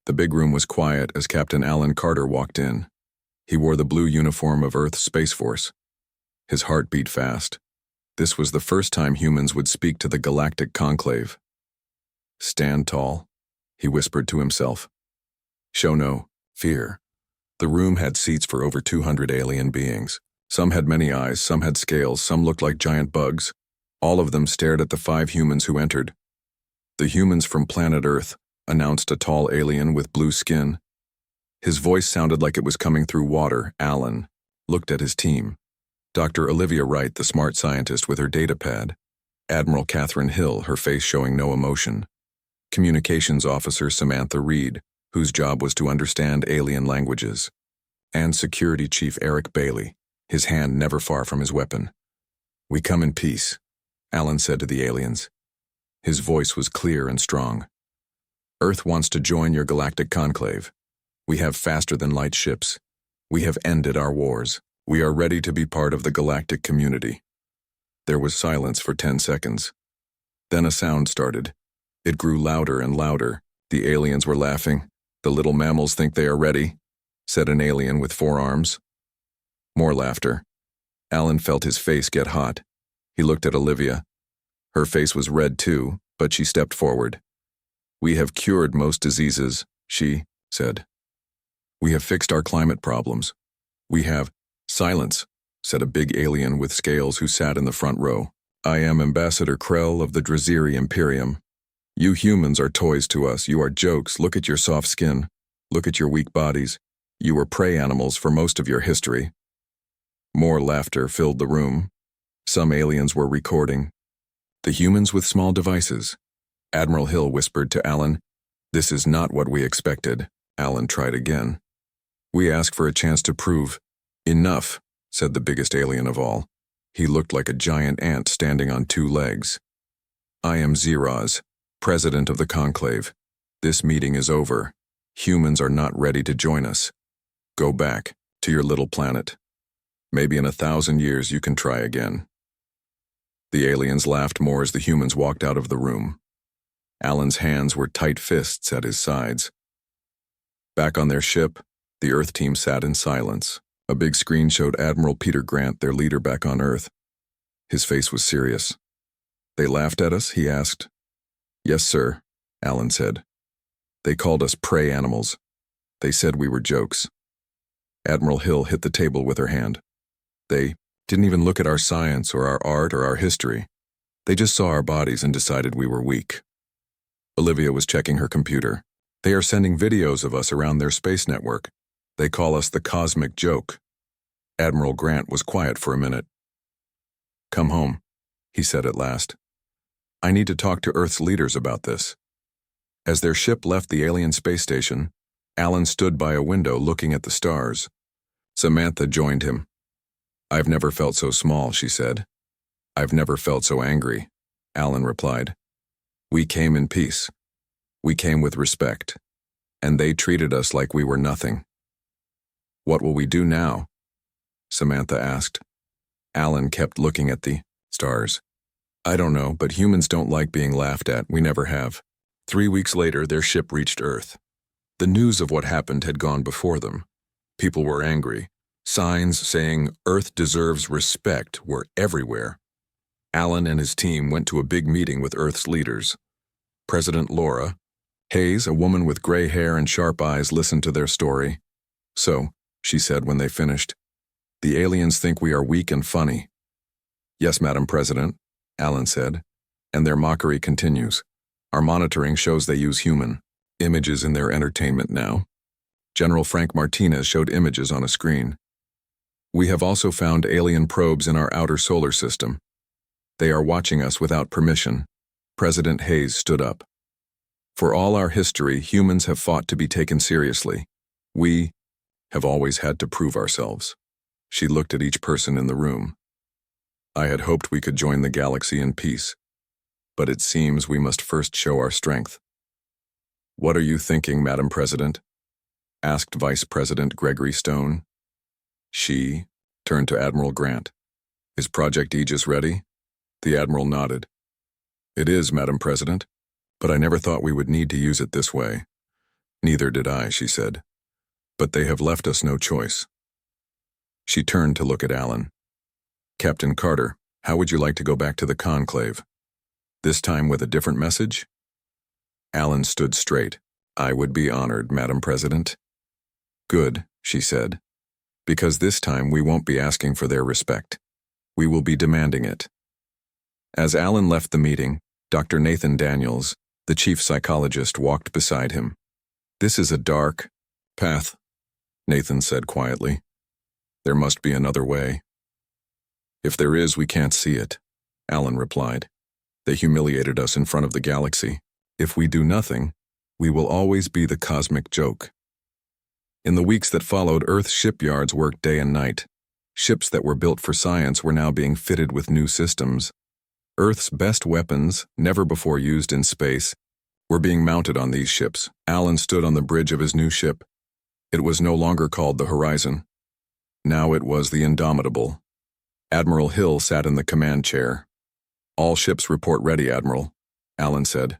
The big room was quiet as Captain Alan Carter walked in. He wore the blue uniform of Earth's Space Force. His heart beat fast. This was the first time humans would speak to the Galactic Conclave. "Stand tall," he whispered to himself. "Show no fear." The room had seats for over 200 alien beings. Some had many eyes, some had scales, some looked like giant bugs. All of them stared at the 5 humans who entered. "The humans from planet Earth," announced a tall alien with blue skin. His voice sounded like it was coming through water. Alan looked at his team. Dr. Olivia Wright, the smart scientist with her datapad. Admiral Catherine Hill, her face showing no emotion. Communications Officer Samantha Reed, whose job was to understand alien languages. And Security Chief Eric Bailey, his hand never far from his weapon. "We come in peace," Alan said to the aliens. His voice was clear and strong. "Earth wants to join your galactic conclave. We have faster-than-light ships. We have ended our wars. We are ready to be part of the galactic community." There was silence for 10 seconds. Then a sound started. It grew louder and louder. The aliens were laughing. "The little mammals think they are ready," said an alien with 4 arms. More laughter. Alan felt his face get hot. He looked at Olivia. Her face was red too, but she stepped forward. "We have cured most diseases," she said. "We have fixed our climate problems. We have—" "Silence," said a big alien with scales who sat in the front row. "I am Ambassador Krell of the Draziri Imperium. You humans are toys to us. You are jokes. Look at your soft skin. Look at your weak bodies. You were prey animals for most of your history." More laughter filled the room. Some aliens were recording. "The humans with small devices." Admiral Hill whispered to Alan. "This is not what we expected." Alan tried again. "We ask for a chance to prove." "Enough," said the biggest alien of all. He looked like a giant ant standing on 2 legs. "I am Zeroz, President of the Conclave. This meeting is over. Humans are not ready to join us. Go back to your little planet. Maybe in 1,000 years you can try again." The aliens laughed more as the humans walked out of the room. Alan's hands were tight fists at his sides. Back on their ship, the Earth team sat in silence. A big screen showed Admiral Peter Grant, their leader back on Earth. His face was serious. "They laughed at us?" he asked. "Yes, sir," Alan said. "They called us prey animals. They said we were jokes." Admiral Hill hit the table with her hand. "They didn't even look at our science or our art or our history. They just saw our bodies and decided we were weak." Olivia was checking her computer. "They are sending videos of us around their space network. They call us the Cosmic Joke." Admiral Grant was quiet for a minute. "Come home," he said at last. "I need to talk to Earth's leaders about this." As their ship left the alien space station, Alan stood by a window looking at the stars. Samantha joined him. "I've never felt so small," she said. "I've never felt so angry," Alan replied. "We came in peace. We came with respect. And they treated us like we were nothing." "What will we do now?" Samantha asked. Alan kept looking at the stars. "I don't know, but humans don't like being laughed at. We never have." 3 weeks later, their ship reached Earth. The news of what happened had gone before them. People were angry. Signs saying Earth deserves respect were everywhere. Alan and his team went to a big meeting with Earth's leaders. President Laura Hayes, a woman with gray hair and sharp eyes, listened to their story. "So," she said when they finished, "the aliens think we are weak and funny." "Yes, Madam President," Alan said, "and their mockery continues. Our monitoring shows they use human images in their entertainment now." General Frank Martinez showed images on a screen. "We have also found alien probes in our outer solar system. They are watching us without permission." President Hayes stood up. "For all our history, humans have fought to be taken seriously. We have always had to prove ourselves." She looked at each person in the room. "I had hoped we could join the galaxy in peace, but it seems we must first show our strength." "What are you thinking, Madam President?" asked Vice President Gregory Stone. She turned to Admiral Grant. "Is Project Aegis ready?" The Admiral nodded. "It is, Madam President, but I never thought we would need to use it this way. Neither did I, she said. But they have left us no choice. She turned to look at Alan. Captain Carter, how would you like to go back to the conclave? This time with a different message? Alan stood straight. I would be honored, Madam President. Good, she said. Because this time we won't be asking for their respect. We will be demanding it. As Alan left the meeting, Dr. Nathan Daniels, the chief psychologist, walked beside him. This is a dark path, Nathan said quietly. There must be another way. If there is, we can't see it, Alan replied. They humiliated us in front of the galaxy. If we do nothing, we will always be the cosmic joke. In the weeks that followed, Earth's shipyards worked day and night. Ships that were built for science were now being fitted with new systems. Earth's best weapons, never before used in space, were being mounted on these ships. Alan stood on the bridge of his new ship. It was no longer called the Horizon. Now it was the Indomitable. Admiral Hill sat in the command chair. All ships report ready, Admiral, Alan said.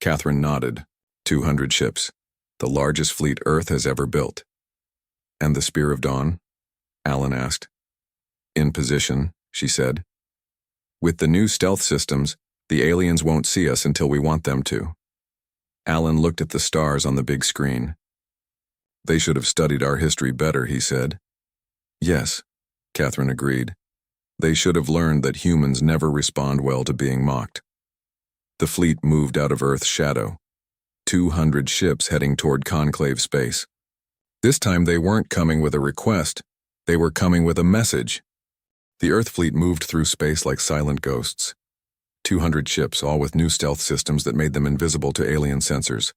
Catherine nodded. 200 ships, the largest fleet Earth has ever built. And the Spear of Dawn? Alan asked. In position, she said. With the new stealth systems, the aliens won't see us until we want them to. Alan looked at the stars on the big screen. They should have studied our history better, he said. Yes, Catherine agreed. They should have learned that humans never respond well to being mocked. The fleet moved out of Earth's shadow. 200 ships heading toward conclave space. This time they weren't coming with a request. They were coming with a message. The Earth fleet moved through space like silent ghosts. 200 ships, all with new stealth systems that made them invisible to alien sensors.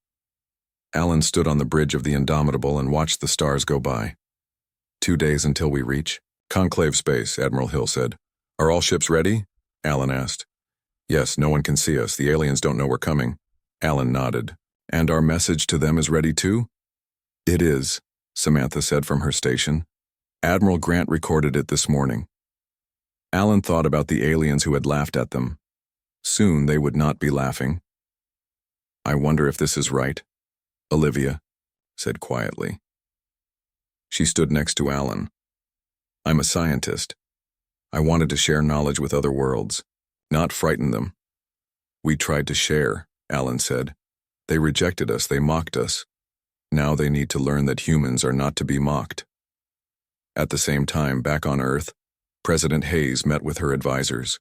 Alan stood on the bridge of the Indomitable and watched the stars go by. 2 days until we reach conclave space, Admiral Hill said. Are all ships ready? Alan asked. Yes, no one can see us. The aliens don't know we're coming. Alan nodded. And our message to them is ready too? It is, Samantha said from her station. Admiral Grant recorded it this morning. Alan thought about the aliens who had laughed at them. Soon they would not be laughing. I wonder if this is right, Olivia said quietly. She stood next to Alan. I'm a scientist. I wanted to share knowledge with other worlds, not frighten them. We tried to share, Alan said. They rejected us, they mocked us. Now they need to learn that humans are not to be mocked. At the same time, back on Earth, President Hayes met with her advisors.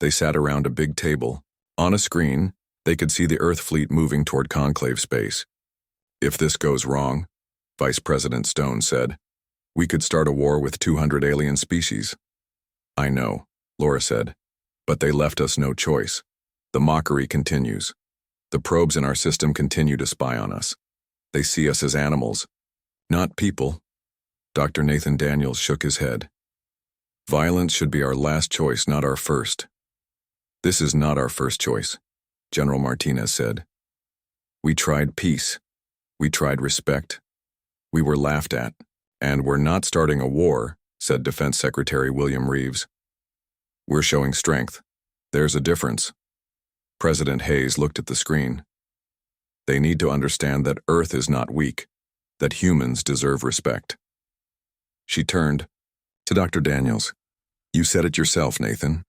They sat around a big table. On a screen, they could see the Earth fleet moving toward conclave space. If this goes wrong, Vice President Stone said, we could start a war with 200 alien species. I know, Laura said, but they left us no choice. The mockery continues. The probes in our system continue to spy on us. They see us as animals, not people. Dr. Nathan Daniels shook his head. Violence should be our last choice, not our first. This is not our first choice, General Martinez said. We tried peace. We tried respect. We were laughed at. And we're not starting a war, said Defense Secretary William Reeves. We're showing strength. There's a difference. President Hayes looked at the screen. They need to understand that Earth is not weak, that humans deserve respect. She turned to Dr. Daniels. You said it yourself, Nathan.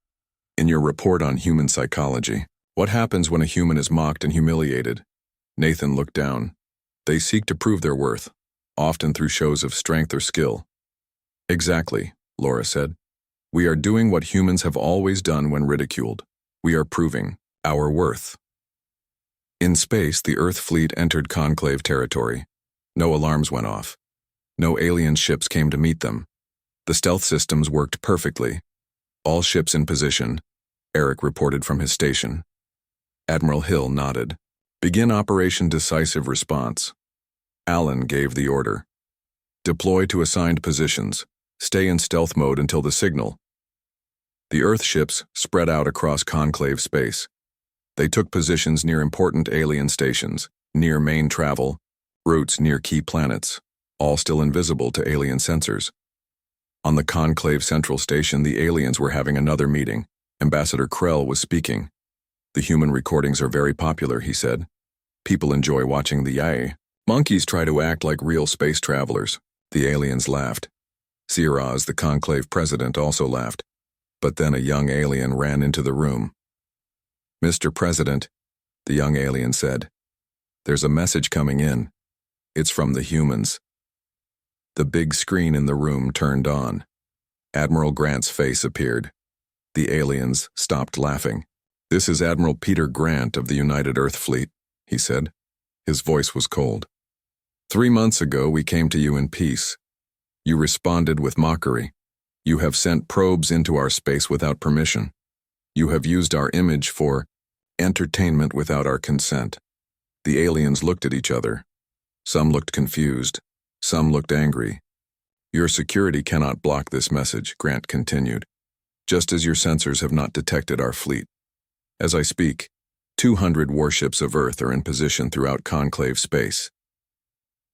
In your report on human psychology, what happens when a human is mocked and humiliated? Nathan looked down. They seek to prove their worth, often through shows of strength or skill. Exactly, Laura said. We are doing what humans have always done when ridiculed. We are proving our worth. In space, the Earth fleet entered conclave territory. No alarms went off. No alien ships came to meet them. The stealth systems worked perfectly. All ships in position, Eric reported from his station. Admiral Hill nodded. Begin Operation Decisive Response. Alan gave the order. Deploy to assigned positions. Stay in stealth mode until the signal. The Earth ships spread out across conclave space. They took positions near important alien stations, near main travel, routes near key planets, all still invisible to alien sensors. On the conclave central station, the aliens were having another meeting. Ambassador Krell was speaking. The human recordings are very popular, he said. People enjoy watching the Monkeys try to act like real space travelers. The aliens laughed. Ziraz, the conclave president, also laughed. But then a young alien ran into the room. "Mr. President," the young alien said, "there's a message coming in. It's from the humans." The big screen in the room turned on. Admiral Grant's face appeared. The aliens stopped laughing. "This is Admiral Peter Grant of the United Earth Fleet," he said. His voice was cold. "3 months ago we came to you in peace. You responded with mockery. You have sent probes into our space without permission. You have used our image for entertainment without our consent." The aliens looked at each other. Some looked confused. Some looked angry. "Your security cannot block this message," Grant continued, "just as your sensors have not detected our fleet. As I speak, 200 warships of Earth are in position throughout conclave space."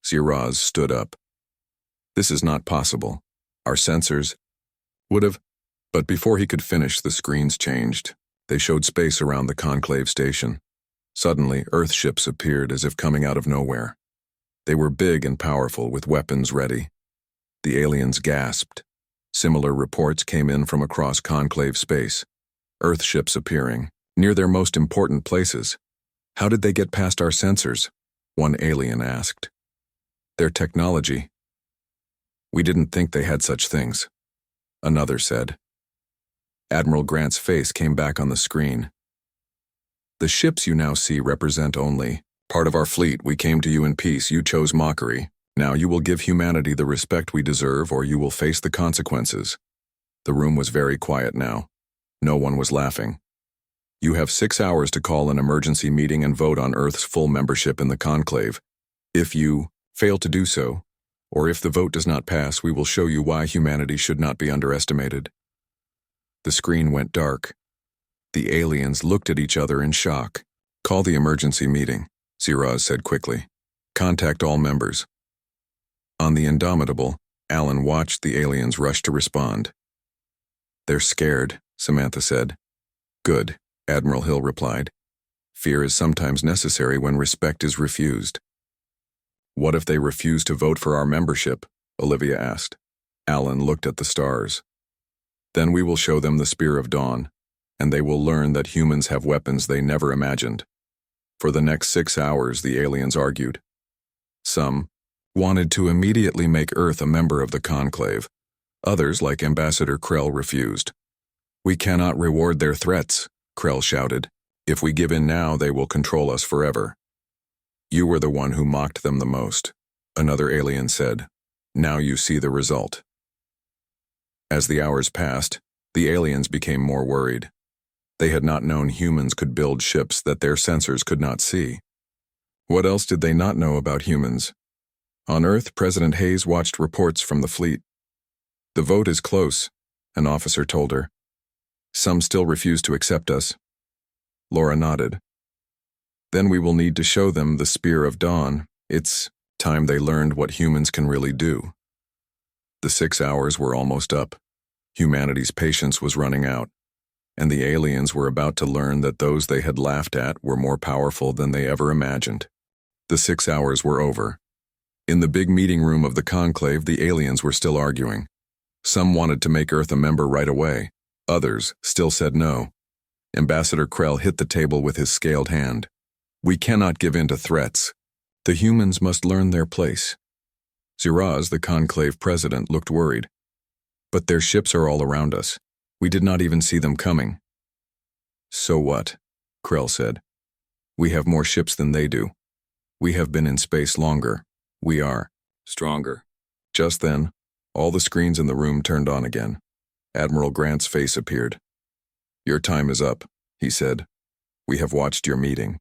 Ziraz stood up. "This is not possible. Our sensors would have..." But before he could finish, the screens changed. They showed space around the conclave station. Suddenly, Earth ships appeared as if coming out of nowhere. They were big and powerful, with weapons ready. The aliens gasped. Similar reports came in from across conclave space. Earth ships appearing, near their most important places. "How did they get past our sensors?" one alien asked. "Their technology. We didn't think they had such things," another said. Admiral Grant's face came back on the screen. "The ships you now see represent only part of our fleet. We came to you in peace. You chose mockery. Now you will give humanity the respect we deserve, or you will face the consequences." The room was very quiet now. No one was laughing. "You have 6 hours to call an emergency meeting and vote on Earth's full membership in the conclave. If you fail to do so, or if the vote does not pass, we will show you why humanity should not be underestimated." The screen went dark. The aliens looked at each other in shock. "Call the emergency meeting," Ziraz said quickly. "Contact all members." On the Indomitable, Alan watched the aliens rush to respond. "They're scared," Samantha said. "Good," Admiral Hill replied. "Fear is sometimes necessary when respect is refused." "What if they refuse to vote for our membership?" Olivia asked. Alan looked at the stars. "Then we will show them the Spear of Dawn, and they will learn that humans have weapons they never imagined." For the next 6 hours, the aliens argued. Some wanted to immediately make Earth a member of the conclave. Others, like Ambassador Krell, refused. "We cannot reward their threats," Krell shouted. "If we give in now, they will control us forever." "You were the one who mocked them the most," another alien said. "Now you see the result." As the hours passed, the aliens became more worried. They had not known humans could build ships that their sensors could not see. What else did they not know about humans? On Earth, President Hayes watched reports from the fleet. "The vote is close," an officer told her. "Some still refuse to accept us." Laura nodded. "Then we will need to show them the Spear of Dawn. It's time they learned what humans can really do." The 6 hours were almost up. Humanity's patience was running out, and the aliens were about to learn that those they had laughed at were more powerful than they ever imagined. The 6 hours were over. In the big meeting room of the conclave, the aliens were still arguing. Some wanted to make Earth a member right away. Others still said no. Ambassador Krell hit the table with his scaled hand. "We cannot give in to threats. The humans must learn their place." Ziraz, the conclave president, looked worried. "But their ships are all around us. We did not even see them coming." "So what?" Krell said. "We have more ships than they do. We have been in space longer. We are stronger." Just then, all the screens in the room turned on again. Admiral Grant's face appeared. "Your time is up," he said. "We have watched your meeting.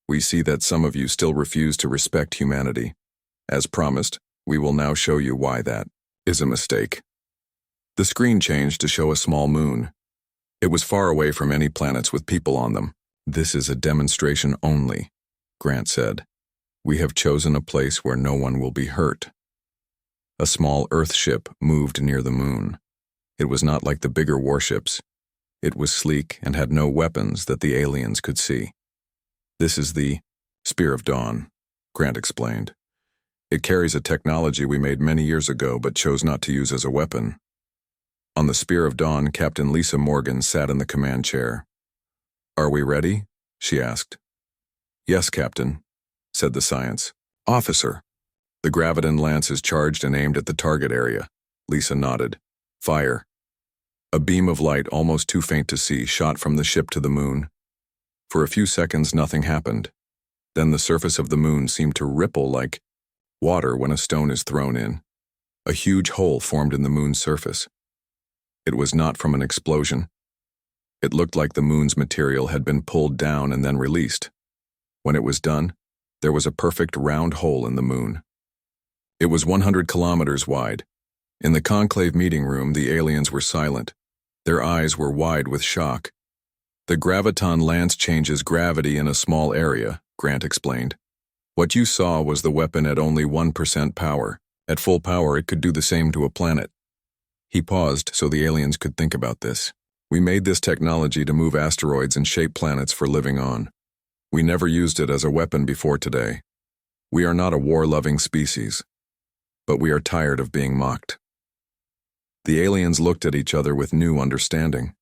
We see that some of you still refuse to respect humanity. As promised, we will now show you why that is a mistake." The screen changed to show a small moon. It was far away from any planets with people on them. "This is a demonstration only," Grant said. "We have chosen a place where no one will be hurt." A small Earth ship moved near the moon. It was not like the bigger warships. It was sleek and had no weapons that the aliens could see. "This is the Spear of Dawn," Grant explained. It carries a technology we made many years ago but chose not to use as a weapon. On the Spear of Dawn, Captain Lisa Morgan sat in the command chair. "Are we ready?" she asked. "Yes, Captain," said the science officer. "The Graviton lance is charged and aimed at the target area." Lisa nodded. "Fire." A beam of light, almost too faint to see, shot from the ship to the moon. For a few seconds, nothing happened. Then the surface of the moon seemed to ripple like water when a stone is thrown in. A huge hole formed in the moon's surface. It was not from an explosion. It looked like the moon's material had been pulled down and then released. When it was done, there was a perfect round hole in the moon. It was 100 kilometers wide. In the conclave meeting room, the aliens were silent. Their eyes were wide with shock. "The Graviton lance changes gravity in a small area," Grant explained. "What you saw was the weapon at only 1% power. At full power, it could do the same to a planet." He paused so the aliens could think about this. "We made this technology to move asteroids and shape planets for living on. We never used it as a weapon before today. We are not a war-loving species, but we are tired of being mocked." The aliens looked at each other with new understanding.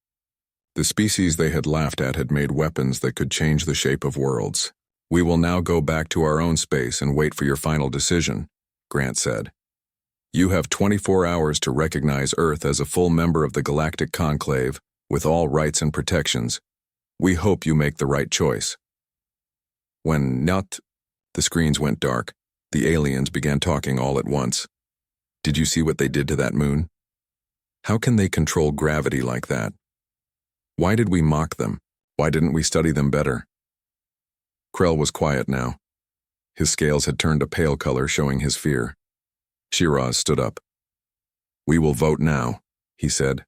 The species they had laughed at had made weapons that could change the shape of worlds. "We will now go back to our own space and wait for your final decision," Grant said. "You have 24 hours to recognize Earth as a full member of the Galactic Conclave with all rights and protections. We hope you make the right choice." When the screens went dark, the aliens began talking all at once. "Did you see what they did to that moon? How can they control gravity like that? Why did we mock them? Why didn't we study them better?" Krell was quiet now. His scales had turned a pale color, showing his fear. Shiraz stood up. "We will vote now," he said.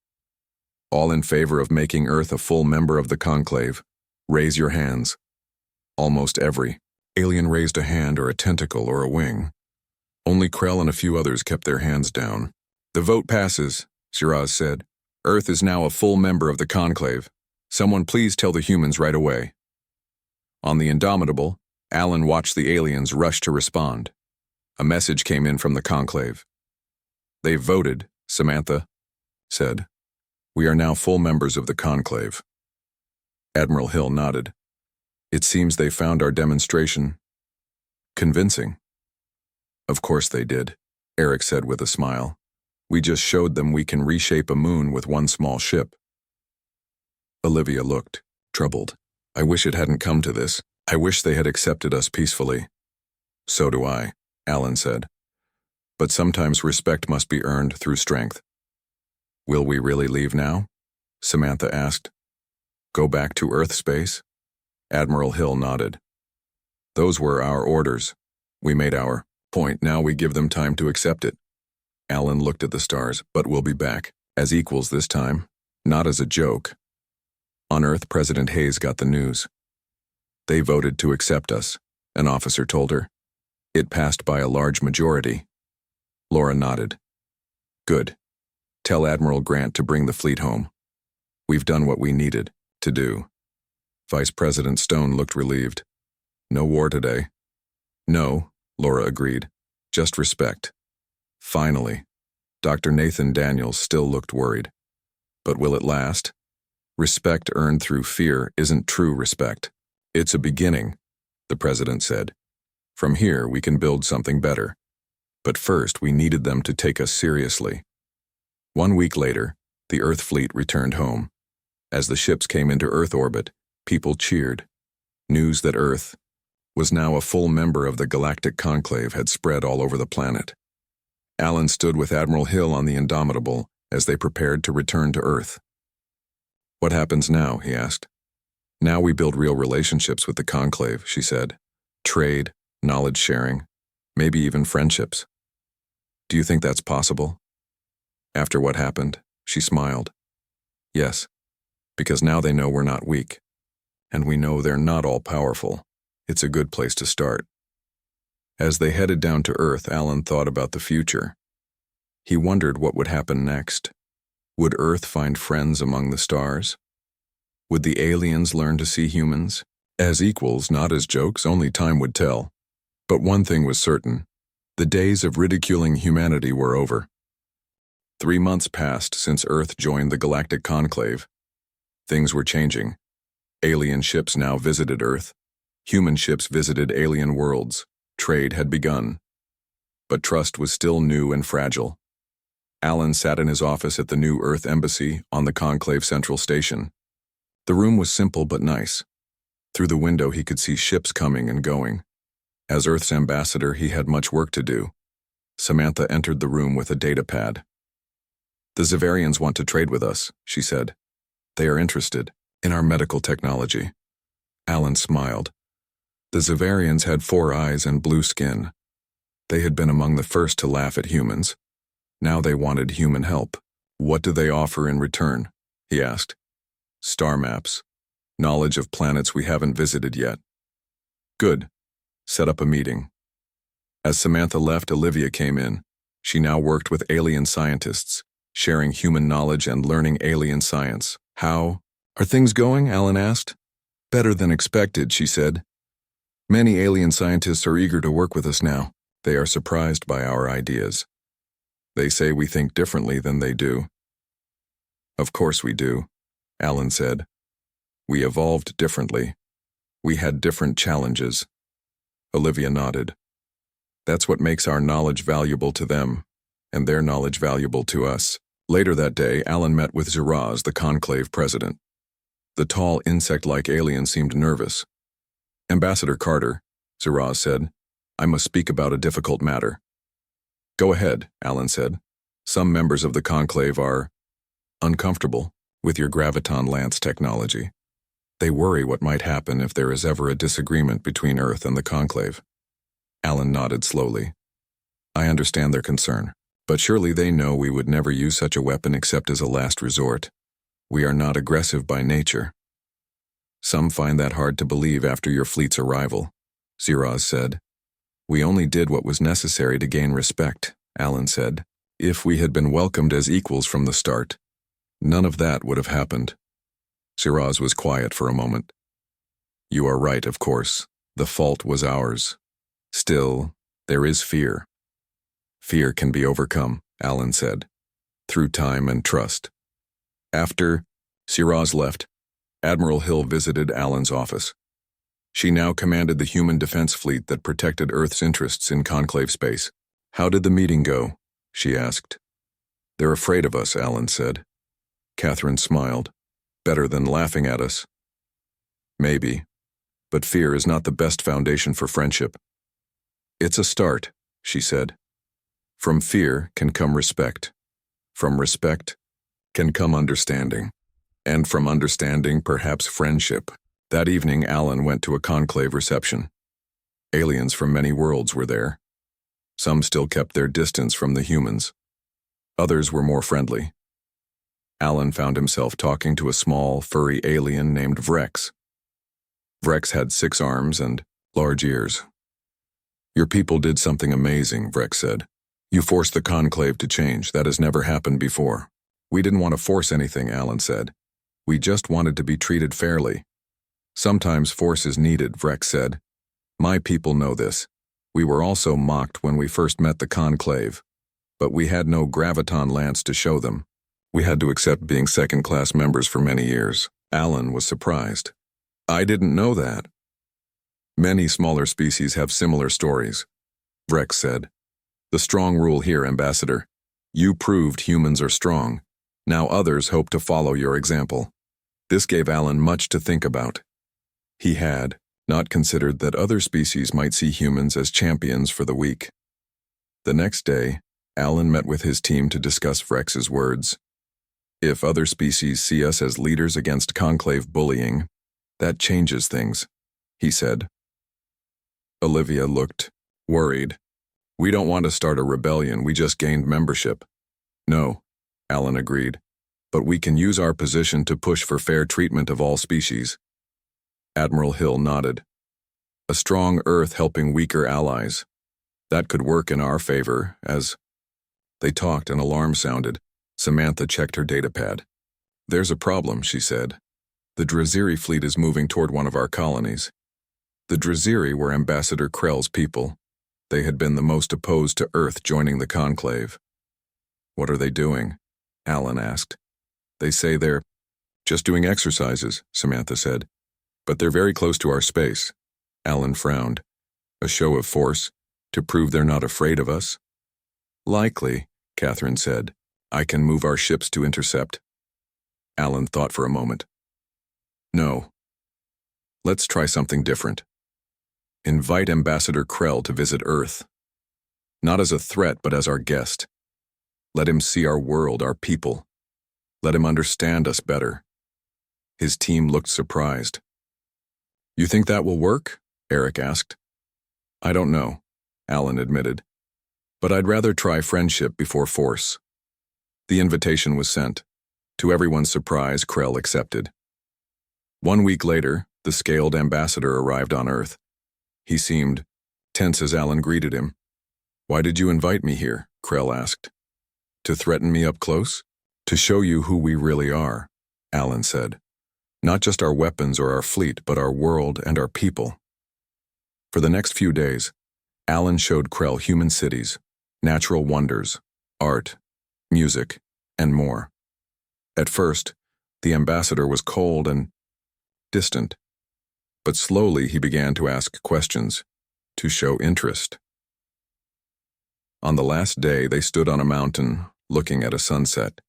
"All in favor of making Earth a full member of the Conclave, raise your hands." Almost every alien raised a hand or a tentacle or a wing. Only Krell and a few others kept their hands down. "The vote passes," Shiraz said. "Earth is now a full member of the Conclave. Someone please tell the humans right away." On the Indomitable, Alan watched the aliens rush to respond. A message came in from the Conclave. "They voted," Samantha said. "We are now full members of the Conclave." Admiral Hill nodded. "It seems they found our demonstration convincing." "Of course they did," Eric said with a smile. "We just showed them we can reshape a moon with one small ship." Olivia looked, troubled. "I wish it hadn't come to this. I wish they had accepted us peacefully." "So do I," Alan said. "But sometimes respect must be earned through strength." "Will we really leave now?" Samantha asked. "Go back to Earth space?" Admiral Hill nodded. "Those were our orders. We made our point. Now we give them time to accept it." Alan looked at the stars. "But we'll be back. As equals this time. Not as a joke." On Earth, President Hayes got the news. "They voted to accept us," an officer told her. "It passed by a large majority." Laura nodded. "Good. Tell Admiral Grant to bring the fleet home. We've done what we needed to do." Vice President Stone looked relieved. "No war today." "No," Laura agreed. "Just respect." Finally. Dr. Nathan Daniels still looked worried. "But will it last? Respect earned through fear isn't true respect. It's a beginning," the president said. "From here we can build something better. But first we needed them to take us seriously." 1 week later, the Earth fleet returned home. As the ships came into Earth orbit, people cheered. News that Earth was now a full member of the Galactic Conclave had spread all over the planet. Alan stood with Admiral Hill on the Indomitable as they prepared to return to Earth. "What happens now?" he asked. "Now we build real relationships with the Conclave," she said. "Trade, knowledge sharing, maybe even friendships." "Do you think that's possible?" After what happened, she smiled. "Yes, because now they know we're not weak. And we know they're not all powerful. It's a good place to start." As they headed down to Earth, Alan thought about the future. He wondered what would happen next. Would Earth find friends among the stars? Would the aliens learn to see humans as equals, not as jokes? Only time would tell. But one thing was certain. The days of ridiculing humanity were over. 3 months passed since Earth joined the Galactic Conclave. Things were changing. Alien ships now visited Earth. Human ships visited alien worlds. Trade had begun. But trust was still new and fragile. Alan sat in his office at the new Earth Embassy on the Conclave Central Station. The room was simple but nice. Through the window he could see ships coming and going. As Earth's ambassador, he had much work to do. Samantha entered the room with a data pad. "The Zavarians want to trade with us," she said. "They are interested in our medical technology." Alan smiled. The Zavarians had 4 eyes and blue skin. They had been among the first to laugh at humans. Now they wanted human help. "What do they offer in return?" he asked. "Star maps. Knowledge of planets we haven't visited yet." "Good. Set up a meeting." As Samantha left, Olivia came in. She now worked with alien scientists, sharing human knowledge and learning alien science. "How are things going?" Alan asked. "Better than expected," she said. "Many alien scientists are eager to work with us now. They are surprised by our ideas. They say we think differently than they do." "Of course we do," Alan said. "We evolved differently. We had different challenges." Olivia nodded. "That's what makes our knowledge valuable to them, and their knowledge valuable to us." Later that day, Alan met with Ziraz, the Conclave president. The tall, insect-like alien seemed nervous. "Ambassador Carter," Ziraz said, "I must speak about a difficult matter." "Go ahead," Alan said. "Some members of the Conclave are uncomfortable with your graviton lance technology. They worry what might happen if there is ever a disagreement between Earth and the Conclave." Alan nodded slowly. "I understand their concern, but surely they know we would never use such a weapon except as a last resort. We are not aggressive by nature." "Some find that hard to believe after your fleet's arrival," Ziraz said. "We only did what was necessary to gain respect," Alan said. "If we had been welcomed as equals from the start, none of that would have happened." Ziraz was quiet for a moment. "You are right, of course. The fault was ours. Still, there is fear." "Fear can be overcome," Alan said, "through time and trust." After Ziraz left, Admiral Hill visited Alan's office. She now commanded the human defense fleet that protected Earth's interests in Conclave space. "How did the meeting go?" she asked. "They're afraid of us," Alan said. Catherine smiled. "Better than laughing at us." "Maybe, but fear is not the best foundation for friendship." "It's a start," she said. "From fear can come respect. From respect can come understanding. And from understanding, perhaps friendship." That evening, Alan went to a conclave reception. Aliens from many worlds were there. Some still kept their distance from the humans. Others were more friendly. Alan found himself talking to a small, furry alien named Vrex. Vrex had 6 arms and large ears. "Your people did something amazing," Vrex said. "You forced the conclave to change. That has never happened before." "We didn't want to force anything," Alan said. "We just wanted to be treated fairly." "Sometimes force is needed," Vrex said. "My people know this. We were also mocked when we first met the conclave, but we had no graviton lance to show them. We had to accept being second-class members for many years." Alan was surprised. "I didn't know that." "Many smaller species have similar stories," Vrex said. "The strong rule here, Ambassador. You proved humans are strong. Now others hope to follow your example." This gave Alan much to think about. He had not considered that other species might see humans as champions for the weak. The next day, Alan met with his team to discuss Vrex's words. "If other species see us as leaders against conclave bullying, that changes things," he said. Olivia looked worried. "We don't want to start a rebellion, we just gained membership." "No," Alan agreed, "but we can use our position to push for fair treatment of all species." Admiral Hill nodded. "A strong Earth helping weaker allies. That could work in our favor, as—" They talked, an alarm sounded. Samantha checked her datapad. "There's a problem," she said. "The Draziri fleet is moving toward one of our colonies." The Draziri were Ambassador Krell's people. They had been the most opposed to Earth joining the conclave. "What are they doing?" Alan asked. "They say they're just doing exercises," Samantha said. "But they're very close to our space." Alan frowned. "A show of force, to prove they're not afraid of us?" "Likely," Catherine said. "I can move our ships to intercept." Alan thought for a moment. "No. Let's try something different. Invite Ambassador Krell to visit Earth. Not as a threat, but as our guest. Let him see our world, our people. Let him understand us better." His team looked surprised. "You think that will work?" Eric asked. "I don't know," Alan admitted. "But I'd rather try friendship before force." The invitation was sent. To everyone's surprise, Krell accepted. 1 week later, the scaled ambassador arrived on Earth. He seemed tense as Alan greeted him. "Why did you invite me here?" Krell asked. "To threaten me up close?" "To show you who we really are," Alan said. "Not just our weapons or our fleet, but our world and our people." For the next few days, Alan showed Krell human cities, natural wonders, art, music, and more. At first, the ambassador was cold and distant, but slowly he began to ask questions, to show interest. On the last day, they stood on a mountain, looking at a sunset.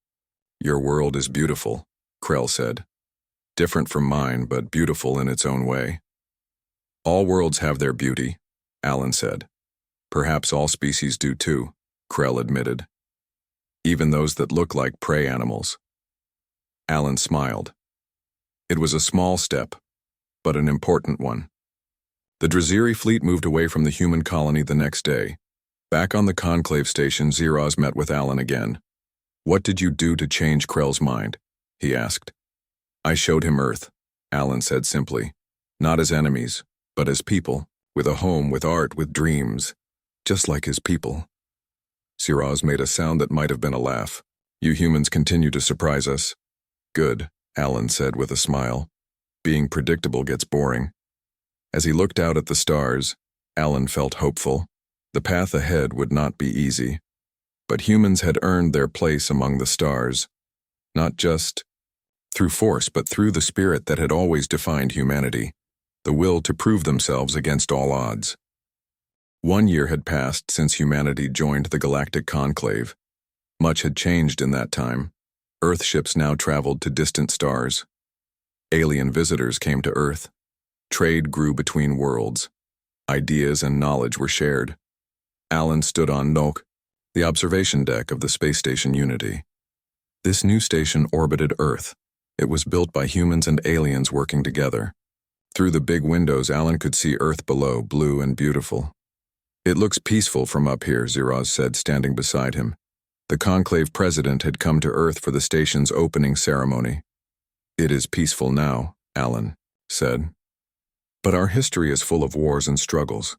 "Your world is beautiful," Krell said. "Different from mine, but beautiful in its own way." "All worlds have their beauty," Alan said. "Perhaps all species do too," Krell admitted. "Even those that look like prey animals." Alan smiled. It was a small step, but an important one. The Draziri fleet moved away from the human colony the next day. Back on the conclave station, Zeroz met with Alan again. "What did you do to change Krell's mind?" he asked. "I showed him Earth," Alan said simply. "Not as enemies, but as people, with a home, with art, with dreams, just like his people." Zeroz made a sound that might have been a laugh. "You humans continue to surprise us." "Good," Alan said with a smile. "Being predictable gets boring." As he looked out at the stars, Alan felt hopeful. The path ahead would not be easy. But humans had earned their place among the stars, not just through force, but through the spirit that had always defined humanity, the will to prove themselves against all odds. 1 year had passed since humanity joined the Galactic Conclave. Much had changed in that time. Earth ships now traveled to distant stars. Alien visitors came to Earth. Trade grew between worlds. Ideas and knowledge were shared. Alan stood on Nok, the observation deck of the space station Unity. This new station orbited Earth. It was built by humans and aliens working together. Through the big windows, Alan could see Earth below, blue and beautiful. "It looks peaceful from up here," Zeroz said, standing beside him. The conclave president had come to Earth for the station's opening ceremony. "It is peaceful now," Alan said. "But our history is full of wars and struggles.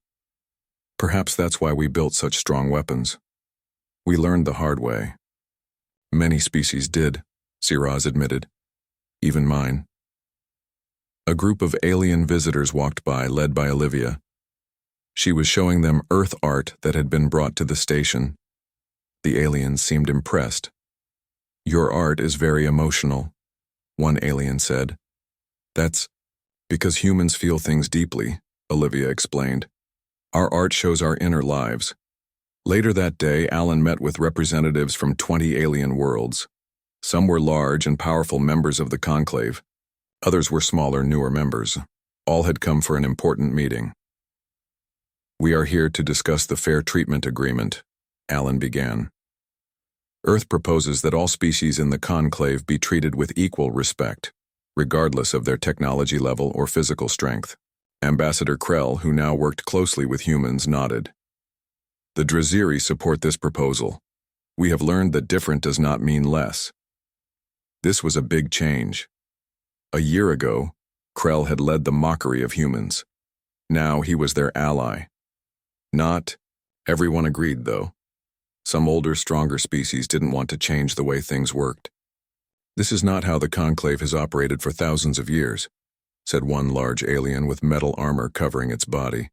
Perhaps that's why we built such strong weapons. We learned the hard way." "Many species did," Zeroz admitted. "Even mine." A group of alien visitors walked by, led by Olivia. She was showing them Earth art that had been brought to the station. The aliens seemed impressed. "Your art is very emotional," one alien said. "That's because humans feel things deeply," Olivia explained. "Our art shows our inner lives." Later that day, Alan met with representatives from 20 alien worlds. Some were large and powerful members of the conclave. Others were smaller, newer members. All had come for an important meeting. "We are here to discuss the Fair Treatment Agreement," Alan began. "Earth proposes that all species in the conclave be treated with equal respect, regardless of their technology level or physical strength." Ambassador Krell, who now worked closely with humans, nodded. "The Draziri support this proposal. We have learned that different does not mean less." This was a big change. A year ago, Krell had led the mockery of humans. Now he was their ally. Not everyone agreed, though. Some older, stronger species didn't want to change the way things worked. "This is not how the conclave has operated for thousands of years," said one large alien with metal armor covering its body.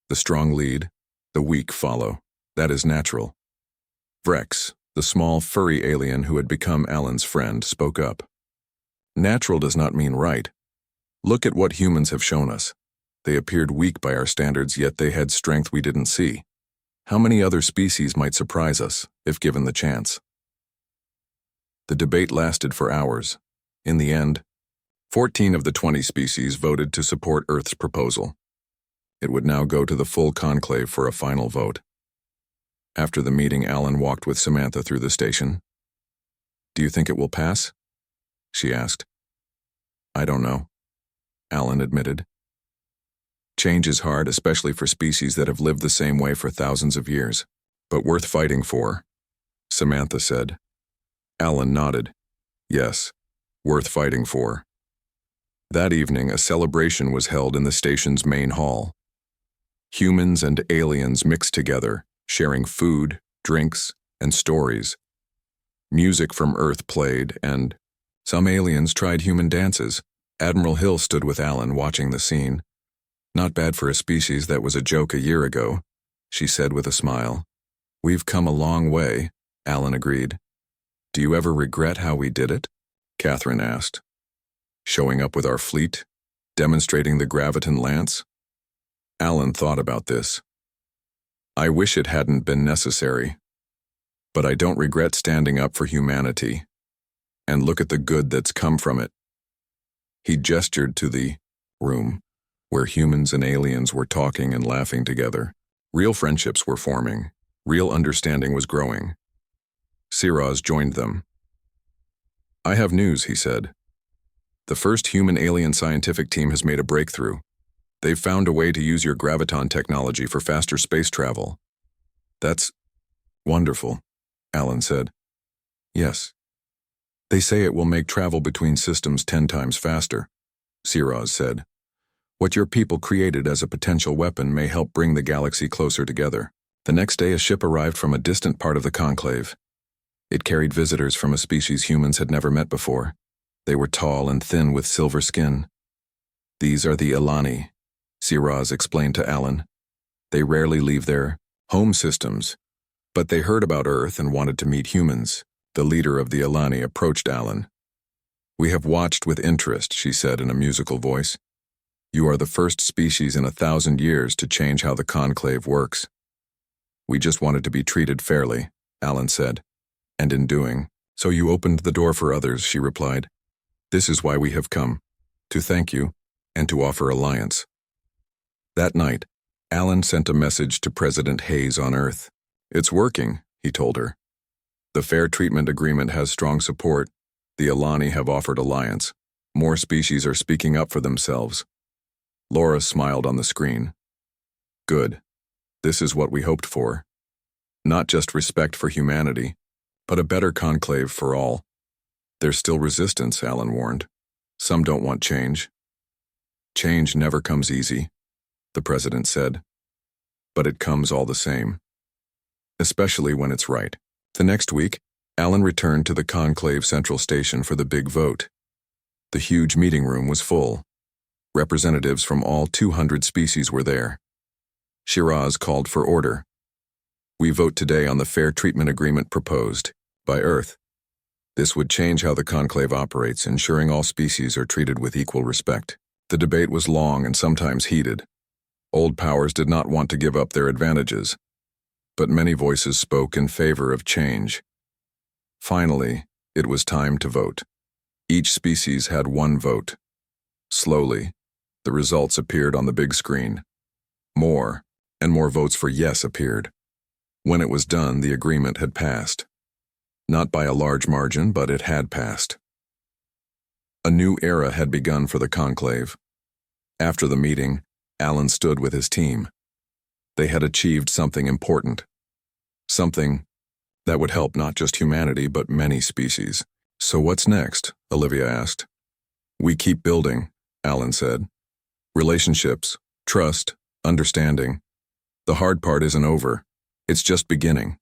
The strong lead, The weak follow. That is natural. Vrex, the small, furry alien who had become Alan's friend, spoke up. Natural does not mean right. Look at what humans have shown us. They appeared weak by our standards, yet they had strength we didn't see. How many other species might surprise us, if given the chance? The debate lasted for hours. In the end, 14 of the 20 species voted to support Earth's proposal. It would now go to the full conclave for a final vote. After the meeting, Alan walked with Samantha through the station. "Do you think it will pass?" she asked. "I don't know," Alan admitted. Change is hard, especially for species that have lived the same way for thousands of years. But worth fighting for, Samantha said. Alan nodded. Yes, worth fighting for. That evening, a celebration was held in the station's main hall. Humans and aliens mixed together, sharing food, drinks, and stories. Music from Earth played, and some aliens tried human dances. Admiral Hill stood with Alan, watching the scene. "Not bad for a species that was a joke a year ago," she said with a smile. "We've come a long way," Alan agreed. "Do you ever regret how we did it?" Catherine asked. "Showing up with our fleet? Demonstrating the graviton lance?" Alan thought about this. "I wish it hadn't been necessary. But I don't regret standing up for humanity. And look at the good that's come from it." He gestured to the room, where humans and aliens were talking and laughing together. Real friendships were forming. Real understanding was growing. Siraz joined them. "I have news," he said. "The first human-alien scientific team has made a breakthrough. They've found a way to use your graviton technology for faster space travel." "That's wonderful," Alan said. "Yes. They say it will make travel between systems 10 times faster," Siraz said. "What your people created as a potential weapon may help bring the galaxy closer together." The next day, a ship arrived from a distant part of the conclave. It carried visitors from a species humans had never met before. They were tall and thin with silver skin. "These are the Ilani," Siraz explained to Alan. "They rarely leave their home systems, but they heard about Earth and wanted to meet humans." The leader of the Ilani approached Alan. "We have watched with interest," she said in a musical voice. "You are the first species in 1,000 years to change how the conclave works." "We just wanted to be treated fairly," Alan said. "And in doing so, you opened the door for others," she replied. "This is why we have come, to thank you and to offer alliance." That night, Alan sent a message to President Hayes on Earth. "It's working," he told her. "The Fair Treatment Agreement has strong support. The Ilani have offered alliance. More species are speaking up for themselves." Laura smiled on the screen. "Good. This is what we hoped for. Not just respect for humanity, but a better conclave for all." "There's still resistance," Alan warned. "Some don't want change." "Change never comes easy," the president said. "But it comes all the same. Especially when it's right." The next week, Alan returned to the conclave central station for the big vote. The huge meeting room was full. Representatives from all 200 species were there. Shiraz called for order. "We vote today on the Fair Treatment Agreement proposed by Earth. This would change how the conclave operates, ensuring all species are treated with equal respect." The debate was long and sometimes heated. Old powers did not want to give up their advantages, but many voices spoke in favor of change. Finally, it was time to vote. Each species had one vote. Slowly, the results appeared on the big screen. More and more votes for yes appeared. When it was done, the agreement had passed. Not by a large margin, but it had passed. A new era had begun for the conclave. After the meeting, Alan stood with his team. They had achieved something important. Something that would help not just humanity, but many species. "So what's next?" Olivia asked. "We keep building," Alan said. "Relationships, trust, understanding. The hard part isn't over. It's just beginning."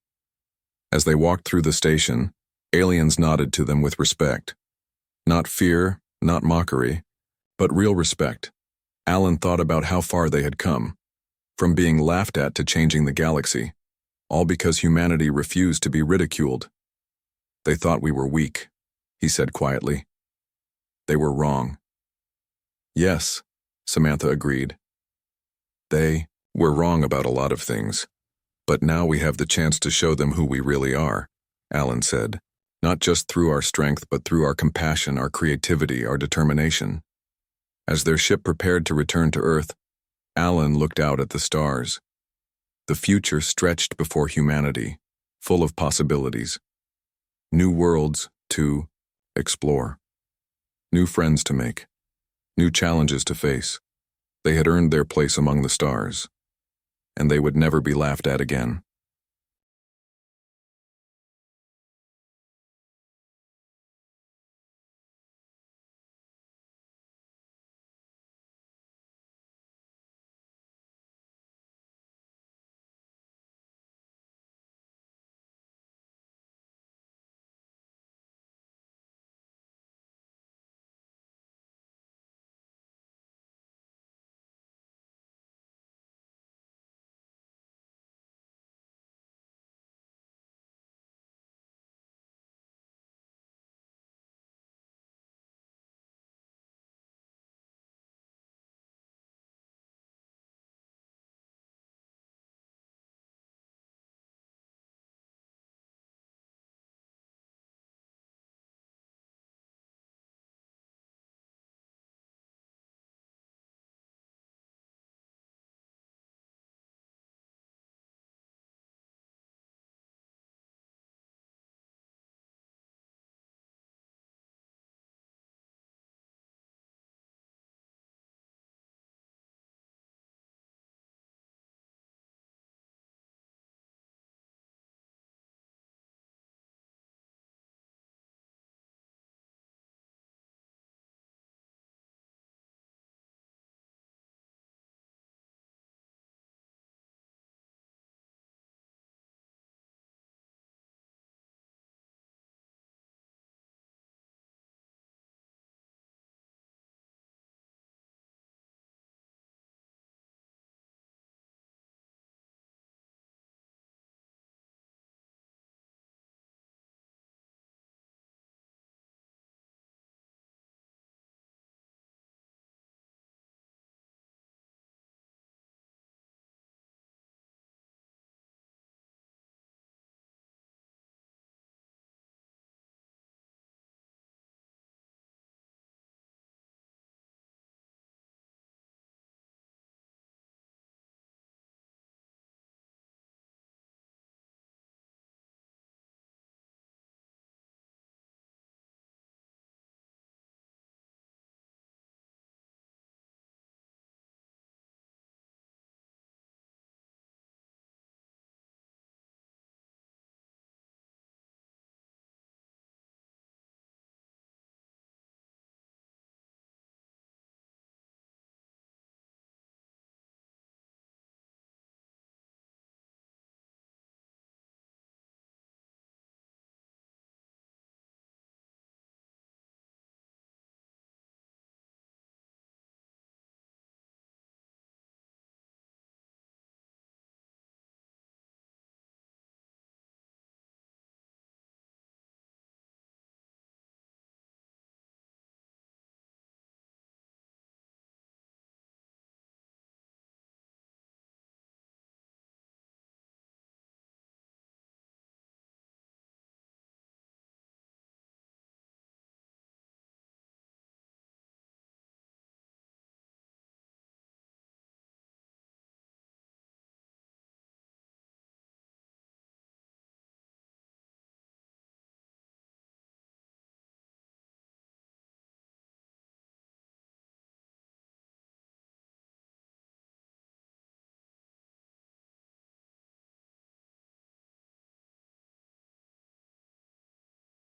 As they walked through the station, aliens nodded to them with respect. Not fear, not mockery, but real respect. Alan thought about how far they had come. From being laughed at to changing the galaxy, all because humanity refused to be ridiculed. They thought we were weak, he said quietly. They were wrong. Yes, Samantha agreed. They were wrong about a lot of things. But now we have the chance to show them who we really are, Alan said. Not just through our strength, but through our compassion, our creativity, our determination. As their ship prepared to return to Earth, Alan looked out at the stars. The future stretched before humanity, full of possibilities. New worlds to explore. New friends to make. New challenges to face. They had earned their place among the stars, and they would never be laughed at again.